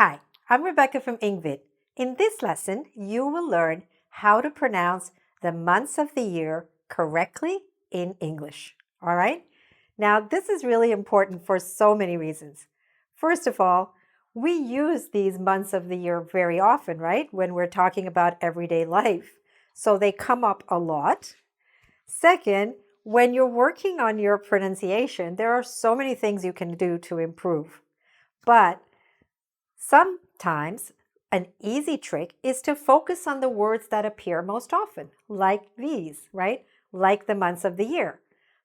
Hi, I'm Rebecca from engVid. In this lesson, you will learn how to pronounce the months of the year correctly in English. All right? Now, this is really important for so many reasons. First of all, we use these months of the year very often, right? When we're talking about everyday life. So they come up a lot. Second, when you're working on your pronunciation, there are so many things you can do to improve. But sometimes an easy trick is to focus on the words that appear most often, like these, right? Like the months of the year.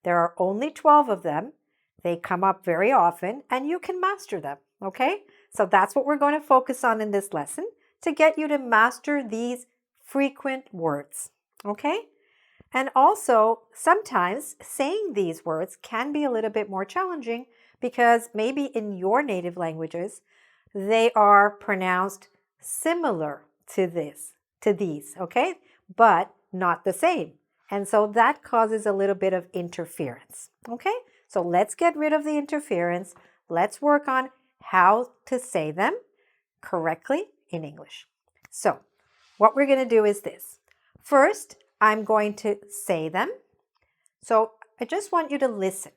There are only 12 of them. They come up very often and you can master them, okay? So that's what we're going to focus on in this lesson to get you to master these frequent words, okay? And also, sometimes saying these words can be a little bit more challenging because maybe in your native languages, they are pronounced similar to these, okay? But not the same. And so that causes a little bit of interference, okay? So let's get rid of the interference. Let's work on how to say them correctly in English. So what we're going to do is this. First, I'm going to say them. So I just want you to listen,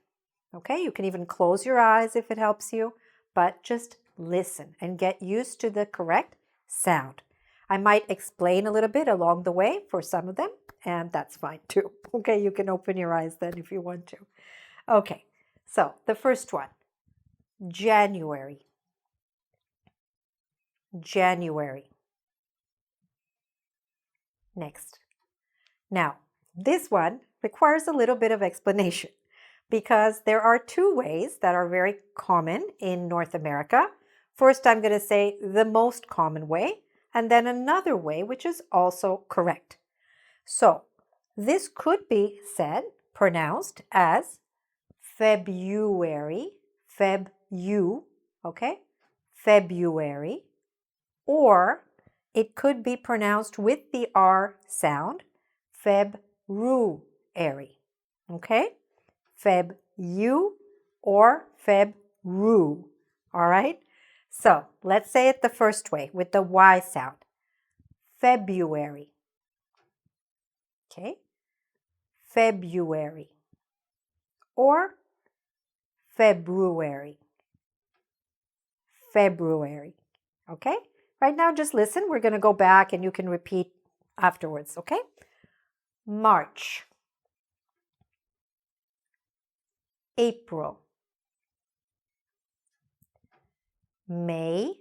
okay? You can even close your eyes if it helps you, but just listen and get used to the correct sound. I might explain a little bit along the way for some of them, and that's fine too. Okay, you can open your eyes then if you want to. Okay, so the first one, January. January. Next. Now, this one requires a little bit of explanation because there are two ways that are very common in North America. First, I'm going to say the most common way, and then another way, which is also correct. So, this could be said, pronounced as February, okay? February. Or it could be pronounced with the R sound, February, okay? Feb-u or Feb-ru, all right? So let's say it the first way with the Y sound, February, okay? February or February, February, okay? Right now, just listen. We're going to go back and you can repeat afterwards, okay? March, April, May,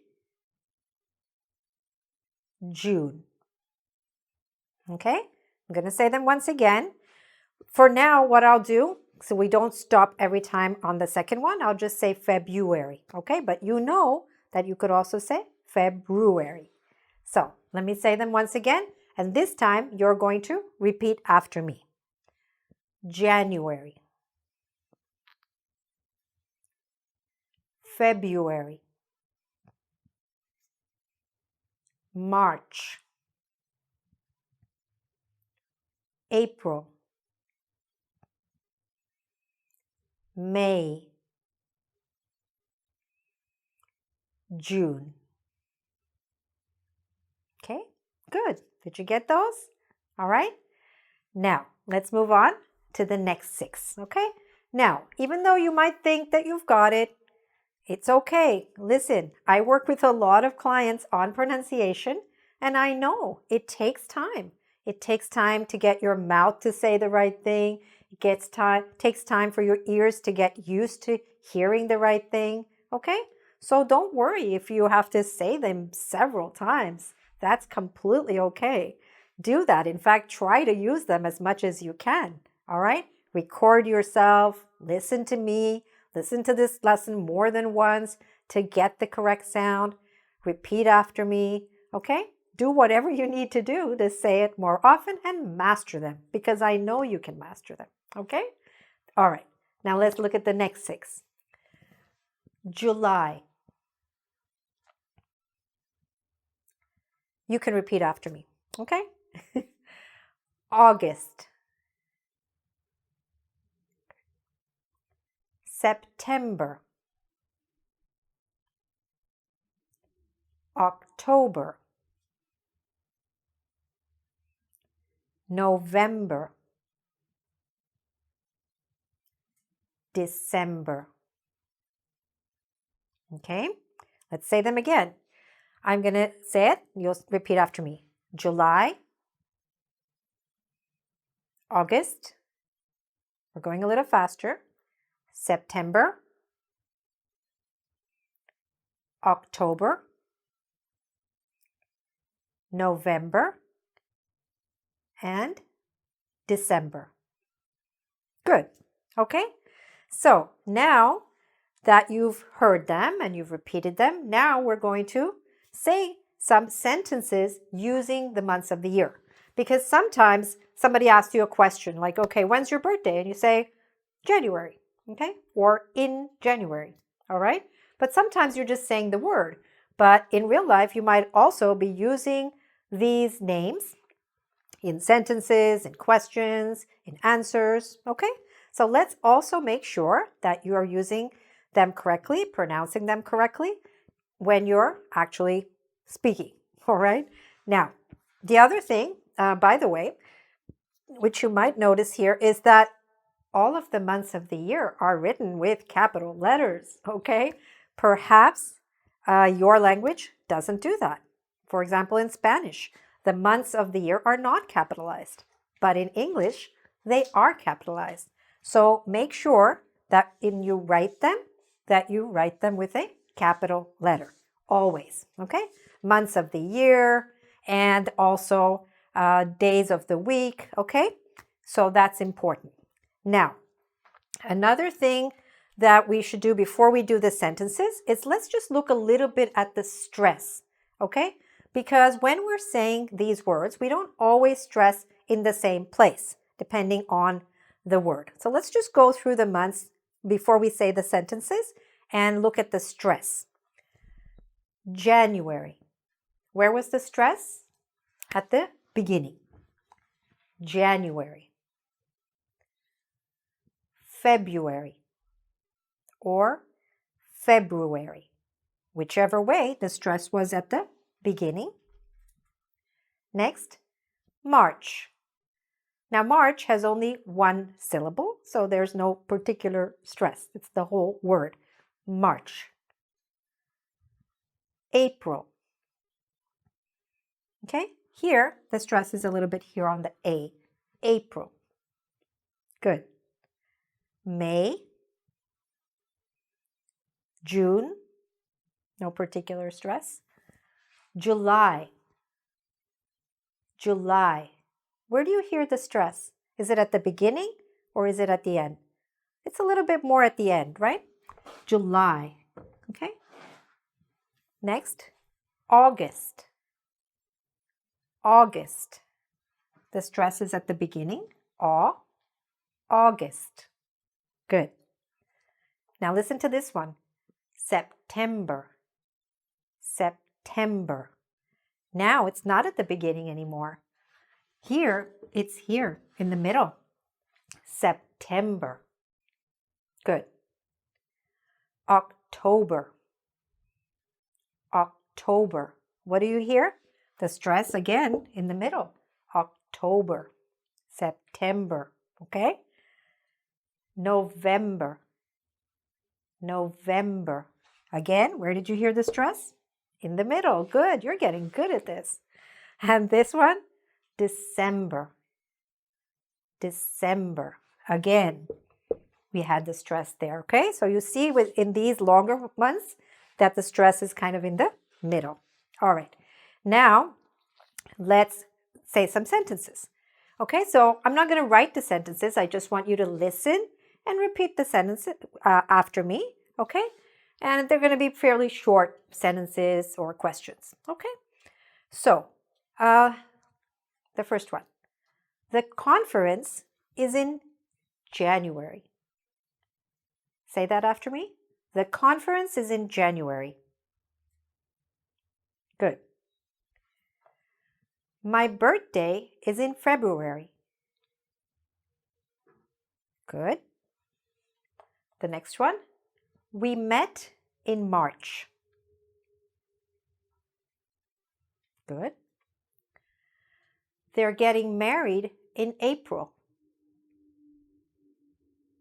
June. Okay? I'm going to say them once again. For now, what I'll do, so we don't stop every time on the second one, I'll just say February. Okay? But you know that you could also say February. So let me say them once again. And this time, you're going to repeat after me. January, February, March, April, May, June. Okay, good. Did you get those? All right. Now, let's move on to the next 6, okay? Now, even though you might think that you've got it, it's okay. Listen, I work with a lot of clients on pronunciation, and I know it takes time. It takes time to get your mouth to say the right thing. It takes time for your ears to get used to hearing the right thing, okay? So don't worry if you have to say them several times. That's completely okay. Do that. In fact, try to use them as much as you can, all right? Record yourself, listen to me, listen to this lesson more than once to get the correct sound. Repeat after me, okay? Do whatever you need to do to say it more often and master them because I know you can master them, okay? All right, now let's look at the next 6. July. You can repeat after me, okay? August. September. October, November, December. Okay, let's say them again. I'm going to say it. You'll repeat after me. July, August. We're going a little faster. September, October, November, and December. Good. Okay. So now that you've heard them and you've repeated them, now we're going to say some sentences using the months of the year. Because sometimes somebody asks you a question like, okay, when's your birthday? And you say, January, okay? Or in January, all right? But sometimes you're just saying the word. But in real life, you might also be using these names in sentences, in questions, in answers, okay? So let's also make sure that you are using them correctly, pronouncing them correctly when you're actually speaking, all right? Now, the other thing, by the way, which you might notice here is that all of the months of the year are written with capital letters, okay? Perhaps your language doesn't do that. For example, in Spanish, the months of the year are not capitalized, but in English, they are capitalized. So make sure that when you write them, that you write them with a capital letter, always, okay? Months of the year and also days of the week, okay? So that's important. Now, another thing that we should do before we do the sentences is let's just look a little bit at the stress, okay? Because when we're saying these words, we don't always stress in the same place, depending on the word. So let's just go through the months before we say the sentences and look at the stress. January. Where was the stress? At the beginning. January. February or February. Whichever way, the stress was at the beginning. Next, March. Now, March has only one syllable, so there's no particular stress. It's the whole word, March. April. Okay, here, the stress is a little bit here on the A. April. Good. May. June. No particular stress. July. July. Where do you hear the stress? Is it at the beginning or is it at the end? It's a little bit more at the end, right? July. Okay. Next, August. August. The stress is at the beginning. August. Good. Now listen to this one. September. September. Now it's not at the beginning anymore. Here, it's here in the middle. September. Good. October. October. What do you hear? The stress again in the middle. October. September. Okay? November. November. Again, where did you hear the stress? In the middle. Good. You're getting good at this. And this one? December. December. Again, we had the stress there, okay? So you see in these longer months that the stress is kind of in the middle. All right. Now, let's say some sentences. Okay, so I'm not going to write the sentences. I just want you to listen and repeat the sentences after me, okay? And they're going to be fairly short sentences or questions, okay? So, the first one. The conference is in January. Say that after me. The conference is in January. Good. My birthday is in February. Good. The next one. We met in March. Good. They're getting married in April.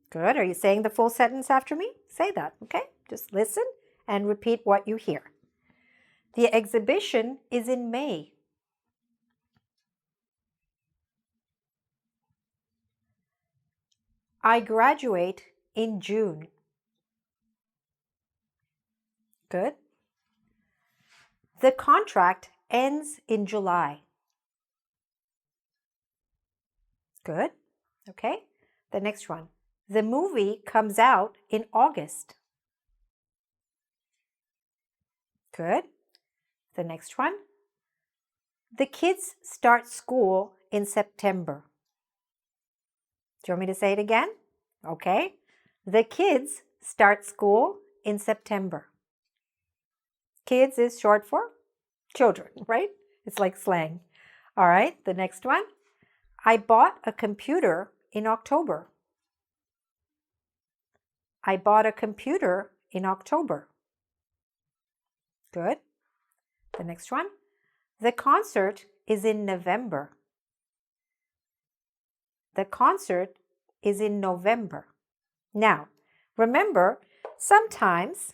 Good. Are you saying the full sentence after me? Say that, okay? Just listen and repeat what you hear. The exhibition is in May. I graduate in June. Good. The contract ends in July. Good. Okay. The next one. The movie comes out in August. Good. The next one. The kids start school in September. Do you want me to say it again? Okay. The kids start school in September. Kids is short for children, right? It's like slang. All right. The next one. I bought a computer in October. I bought a computer in October. Good. The next one. The concert is in November. The concert is in November. Now, remember, sometimes,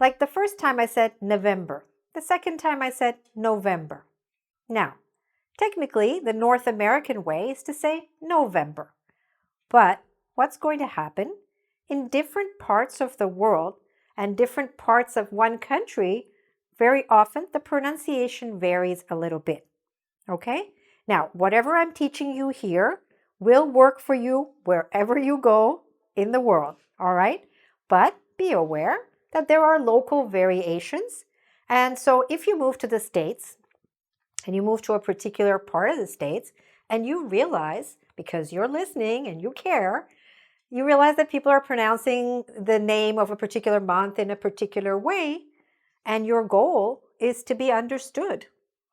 like the first time I said November, the second time I said November. Now, technically, the North American way is to say November. But what's going to happen? In different parts of the world and different parts of one country, very often the pronunciation varies a little bit. Okay? Now, whatever I'm teaching you here will work for you wherever you go in the world. All right? But be aware that there are local variations. And so if you move to the States and you move to a particular part of the States and you realize, because you're listening and you care, you realize that people are pronouncing the name of a particular month in a particular way, and your goal is to be understood.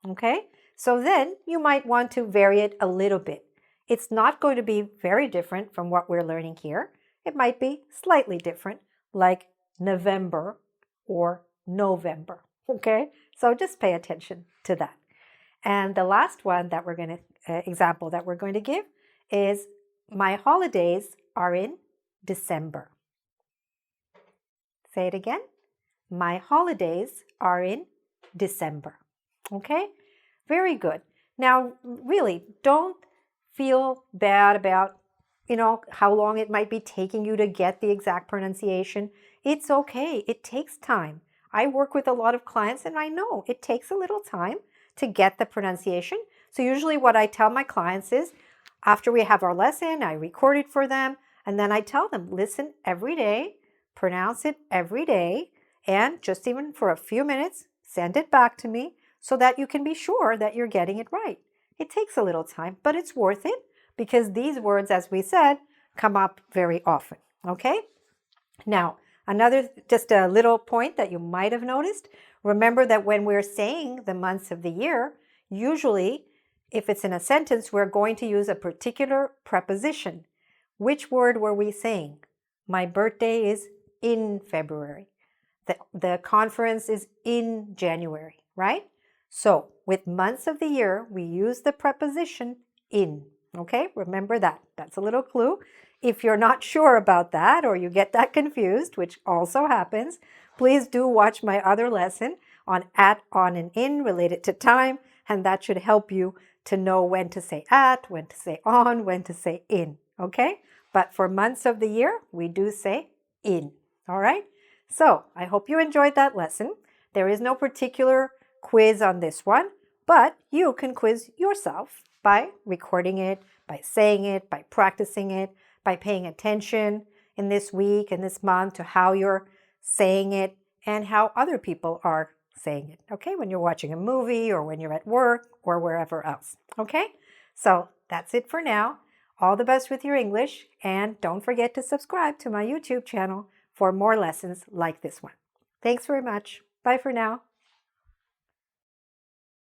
Okay? So then you might want to vary it a little bit. It's not going to be very different from what we're learning here. It might be slightly different, like November or November. Okay? So just pay attention to that. And the last one that we're going to, example that we're going to give is my holidays are in December. Say it again. My holidays are in December. Okay? Very good. Now, really, don't feel bad about, how long it might be taking you to get the exact pronunciation. It's okay. It takes time. I work with a lot of clients and I know it takes a little time to get the pronunciation. So usually what I tell my clients is, after we have our lesson, I record it for them, and then I tell them, listen every day, pronounce it every day, and just even for a few minutes, send it back to me so that you can be sure that you're getting it right. It takes a little time, but it's worth it because these words, as we said, come up very often, okay? Now, just a little point that you might have noticed, remember that when we're saying the months of the year, usually if it's in a sentence, we're going to use a particular preposition. Which word were we saying? My birthday is in February. The conference is in January, right? So with months of the year, we use the preposition in. Okay, remember that. That's a little clue. If you're not sure about that or you get that confused, which also happens, please do watch my other lesson on at, on, and in related to time, and that should help you to know when to say at, when to say on, when to say in. Okay? But for months of the year, we do say in. All right? So I hope you enjoyed that lesson. There is no particular quiz on this one, but you can quiz yourself by recording it, by saying it, by practicing it, by paying attention in this week and this month to how you're saying it and how other people are saying it, okay? When you're watching a movie or when you're at work or wherever else, okay? So that's it for now. All the best with your English, and don't forget to subscribe to my YouTube channel for more lessons like this one. Thanks very much. Bye for now.